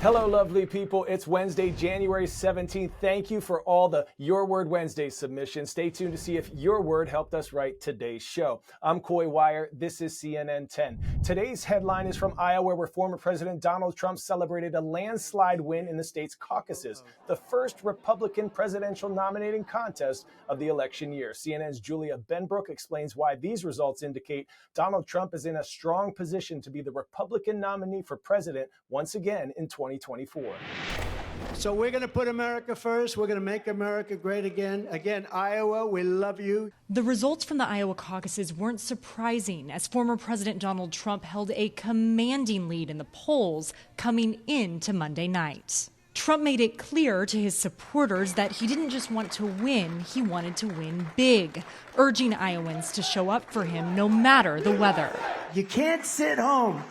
Hello, lovely people. It's Wednesday, January 17th. Thank you for all the Your Word Wednesday submissions. Stay tuned to see if your word helped us write today's show. I'm Coy Wire. This is CNN 10. Today's headline is from Iowa, where former President Donald Trump celebrated a landslide win in the state's caucuses, the first Republican presidential nominating contest of the election year. CNN's Julia Benbrook explains why these results indicate Donald Trump is in a strong position to be the Republican nominee for president once again in 2024. So we're going to put America first. We're going to make America great again. Again, Iowa, we love you. The results from the Iowa caucuses weren't surprising, as former President Donald Trump held a commanding lead in the polls coming into Monday night. Trump made it clear to his supporters that he didn't just want to win, he wanted to win big, urging Iowans to show up for him no matter the weather. You can't sit home.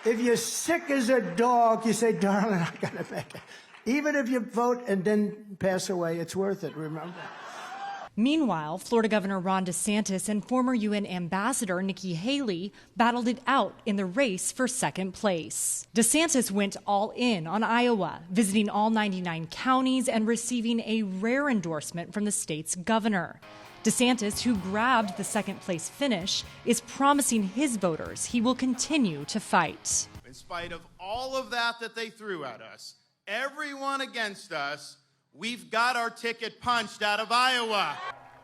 If you're sick as a dog, you say, darling, I gotta make it. Even if you vote and then pass away, it's worth it, remember? Meanwhile, Florida Governor Ron DeSantis and former UN Ambassador Nikki Haley battled it out in the race for second place. DeSantis went all in on Iowa, visiting all 99 counties and receiving a rare endorsement from the state's governor. DeSantis, who grabbed the second place finish, is promising his voters he will continue to fight. In spite of all of that they threw at us, everyone against us, we've got our ticket punched out of Iowa.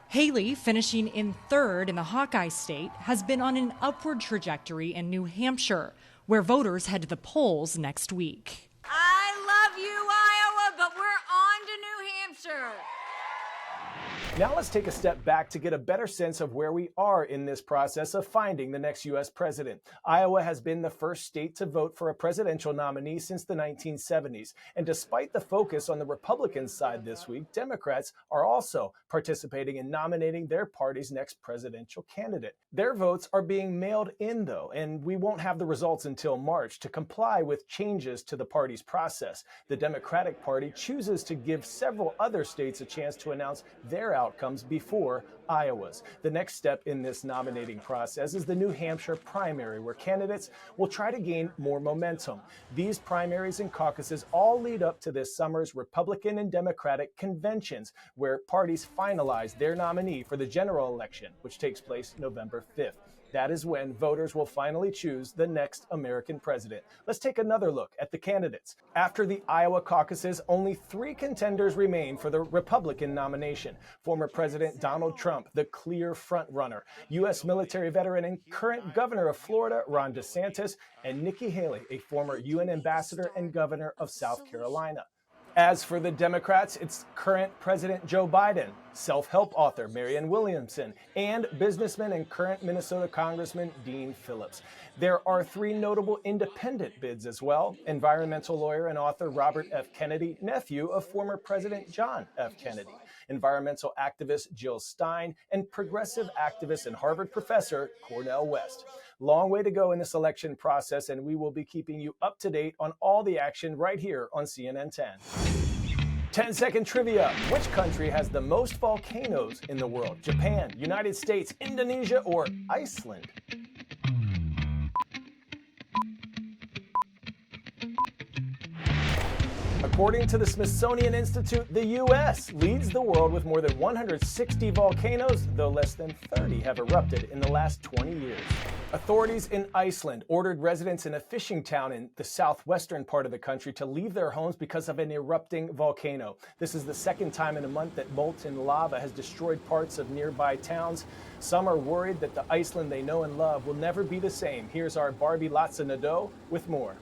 Haley, finishing in third in the Hawkeye state, has been on an upward trajectory in New Hampshire, where voters head to the polls next week. I love you, Iowa, but we're on to New Hampshire. Now let's take a step back to get a better sense of where we are in this process of finding the next U.S. president. Iowa has been the first state to vote for a presidential nominee since the 1970s. And despite the focus on the Republican side this week, Democrats are also participating in nominating their party's next presidential candidate. Their votes are being mailed in, though, and we won't have the results until March to comply with changes to the party's process. The Democratic Party chooses to give several other states a chance to announce their outcomes before Iowa's. The next step in this nominating process is the New Hampshire primary, where candidates will try to gain more momentum. These primaries and caucuses all lead up to this summer's Republican and Democratic conventions, where parties finalize their nominee for the general election, which takes place November 5th. That is when voters will finally choose the next American president. Let's take another look at the candidates. After the Iowa caucuses, only 3 contenders remain for the Republican nomination. Former President Donald Trump, the clear frontrunner, U.S. military veteran and current governor of Florida, Ron DeSantis, and Nikki Haley, a former UN ambassador and governor of South Carolina. As for the Democrats, it's current President Joe Biden, self-help author Marianne Williamson, and businessman and current Minnesota Congressman Dean Phillips. There are 3 notable independent bids as well: environmental lawyer and author Robert F. Kennedy, nephew of former President John F. Kennedy, environmental activist Jill Stein, and progressive activist and Harvard professor Cornel West. Long way to go in this election process, and we will be keeping you up to date on all the action right here on CNN 10. 10-second trivia. Which country has the most volcanoes in the world? Japan, United States, Indonesia, or Iceland? According to the Smithsonian Institute, the U.S. leads the world with more than 160 volcanoes, though less than 30 have erupted in the last 20 years. Authorities in Iceland ordered residents in a fishing town in the southwestern part of the country to leave their homes because of an erupting volcano. This is the second time in a month that molten lava has destroyed parts of nearby towns. Some are worried that the Iceland they know and love will never be the same. Here's our Barbie Latza Nadeau with more.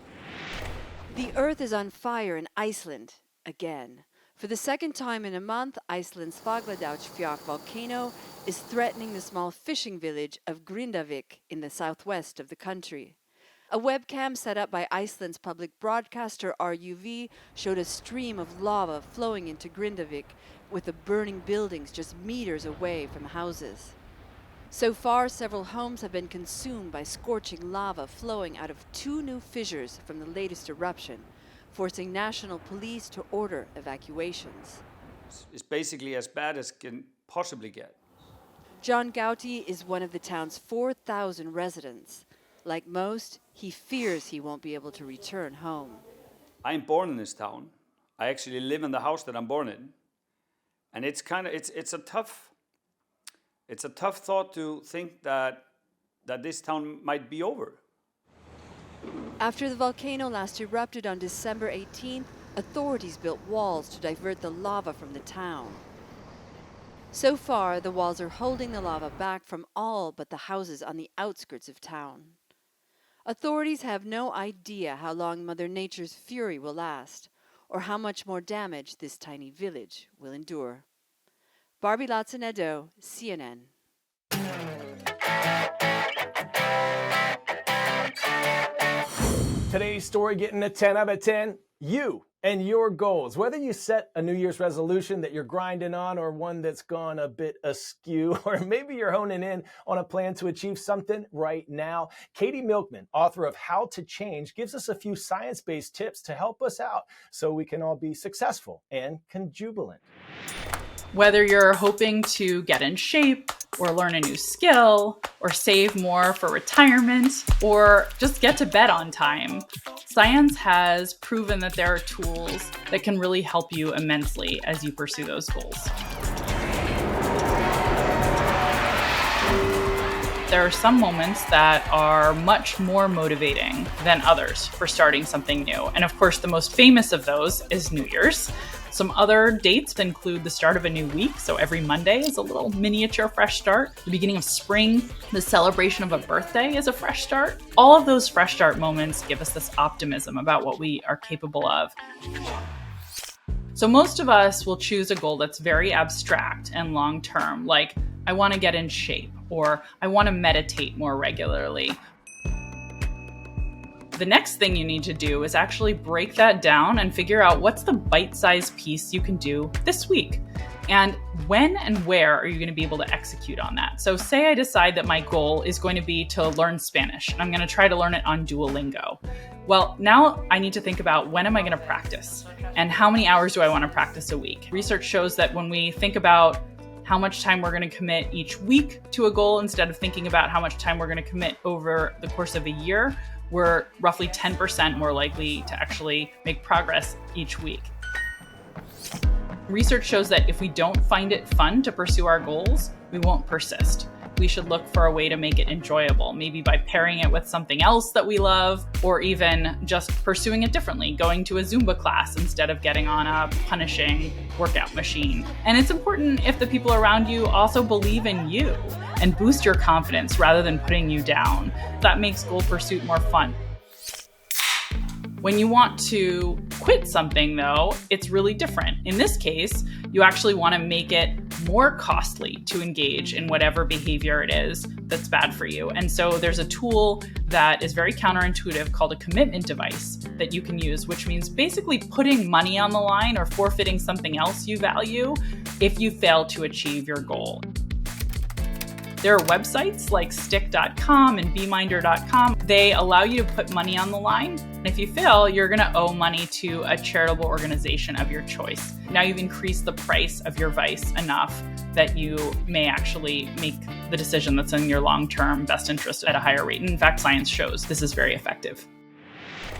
The earth is on fire in Iceland again. For the second time in a month, Iceland's Fagradalsfjall volcano is threatening the small fishing village of Grindavik in the southwest of the country. A webcam set up by Iceland's public broadcaster RUV showed a stream of lava flowing into Grindavik, with the burning buildings just meters away from houses. So far, several homes have been consumed by scorching lava flowing out of 2 new fissures from the latest eruption, forcing national police to order evacuations. It's basically as bad as can possibly get. John Gauti is one of the town's 4,000 residents. Like most, he fears he won't be able to return home. I'm born in this town. I actually live in the house that I'm born in. And it's a tough thought to think that this town might be over. After the volcano last erupted on December 18th, authorities built walls to divert the lava from the town. So far, the walls are holding the lava back from all but the houses on the outskirts of town. Authorities have no idea how long Mother Nature's fury will last, or how much more damage this tiny village will endure. Barbie Latzanedo, CNN. Today's story getting a 10 out of 10. You and your goals. Whether you set a New Year's resolution that you're grinding on or one that's gone a bit askew, or maybe you're honing in on a plan to achieve something right now, Katie Milkman, author of How to Change, gives us a few science-based tips to help us out so we can all be successful and conjubilant. Whether you're hoping to get in shape or learn a new skill or save more for retirement or just get to bed on time, science has proven that there are tools that can really help you immensely as you pursue those goals. There are some moments that are much more motivating than others for starting something new. And of course, the most famous of those is New Year's. Some other dates include the start of a new week. So every Monday is a little miniature fresh start. The beginning of spring, the celebration of a birthday is a fresh start. All of those fresh start moments give us this optimism about what we are capable of. So most of us will choose a goal that's very abstract and long-term, like I want to get in shape, or I want to meditate more regularly. The next thing you need to do is actually break that down and figure out what's the bite-sized piece you can do this week. And when and where are you going to be able to execute on that? So say I decide that my goal is going to be to learn Spanish, and I'm going to try to learn it on Duolingo. Well, now I need to think about when am I going to practice and how many hours do I want to practice a week? Research shows that when we think about how much time we're going to commit each week to a goal instead of thinking about how much time we're going to commit over the course of a year, we're roughly 10% more likely to actually make progress each week. Research shows that if we don't find it fun to pursue our goals, we won't persist. We should look for a way to make it enjoyable, maybe by pairing it with something else that we love, or even just pursuing it differently, going to a Zumba class instead of getting on a punishing workout machine. And it's important if the people around you also believe in you and boost your confidence rather than putting you down. That makes goal pursuit more fun. When you want to quit something, though, it's really different. In this case, you actually want to make it more costly to engage in whatever behavior it is that's bad for you. And so there's a tool that is very counterintuitive called a commitment device that you can use, which means basically putting money on the line or forfeiting something else you value if you fail to achieve your goal. There are websites like stick.com and bminder.com. They allow you to put money on the line. And if you fail, you're going to owe money to a charitable organization of your choice. Now you've increased the price of your vice enough that you may actually make the decision that's in your long-term best interest at a higher rate. And in fact, science shows this is very effective.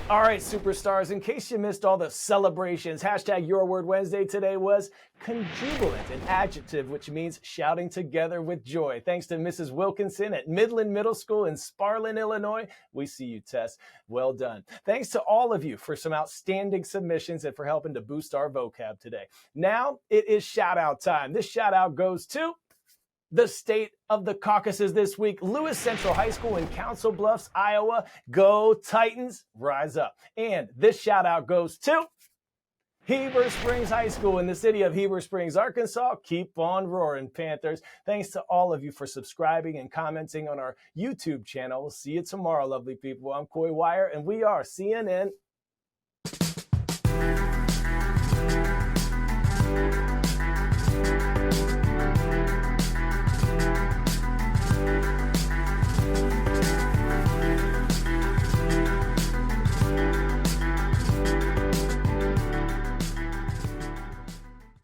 All right, superstars, in case you missed all the celebrations, hashtag Your Word Wednesday today was conjubilant, an adjective which means shouting together with joy. Thanks to Mrs. Wilkinson at Midland Middle School in Sparlin, Illinois. We see you, Tess. Well done. Thanks to all of you for some outstanding submissions and for helping to boost our vocab today. Now it is shout out time. This shout out goes to the state of the caucuses this week. Lewis Central High School in Council Bluffs, Iowa. Go Titans, rise up. And this shout out goes to Heber Springs High School in the city of Heber Springs, Arkansas. Keep on roaring, Panthers. Thanks to all of you for subscribing and commenting on our YouTube channel. We'll see you tomorrow, lovely people. I'm Coy Wire, and we are CNN